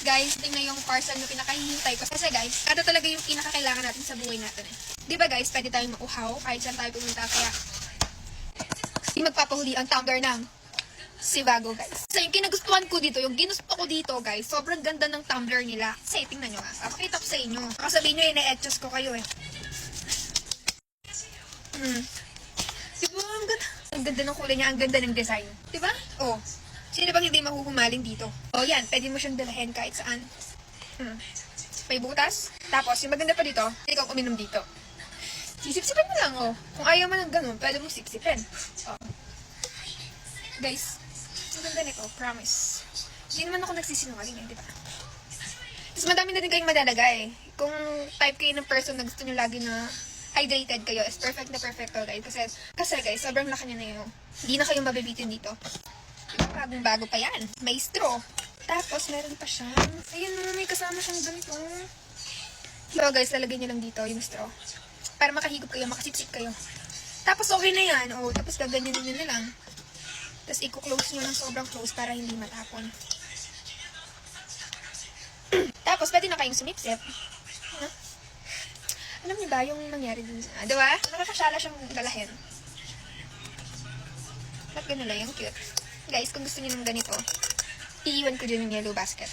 Guys, ito na yung parcel na pinakahihintay ko. Kasi guys, ito talaga yung pinakakailangan natin sa buhay natin eh. Diba guys, pwede tayong mauhaw kahit saan tayo pumunta. Kaya, hindi magpapahuli ang tumbler ng Sivago guys. So yung kinagustuhan ko dito, yung ginusto ko dito guys, sobrang ganda ng tumbler nila. Kasi tingnan nyo nga, pakita ko sa inyo. Kasabihin nyo, ina-adjust ko kayo eh. Diba, ang ganda ng kulay niya, ang ganda ng design. Diba? Oh. Sino bang hindi mahuhumaling dito? Oh, yan. Pwede mo siyang dalahin kahit saan. May butas. Tapos, yung maganda pa dito, ikaw uminom dito. Sisipsipin mo lang, oh. Kung ayaw mo ng ganun, pwede mo sipsipin. Oh. Guys, ang ganda nito, promise. Hindi naman ako nagsisinungaling, di ba? Tapos madami na din kayong madalagay. Kung type kayo ng person na gusto nyo lagi na hydrated kayo, is perfect na perfecto, guys. Kasi guys, sobrang laki niya na yun. Hindi na kayong mabibitin dito. Bagong-bago pa yan. May straw. Tapos, meron pa siya. Ayun, may kasama siyang ganito. So, guys, lalagay niyo lang dito yung straw. Para makahigop kayo, makasipsip kayo. Tapos, okay na yan. O, tapos, gaganyanin nyo na lang. Tapos, i-close nyo ng sobrang close para hindi matapon. Tapos, pwede na kayong sumipsip. Alam niyo ba yung nangyari din sa... Diba? Nakakasyala siyang dalahin. Ba't ganun lang yung cute? Guys, kung gusto niyo ng ganito, iiwan ko dyan yung yellow basket,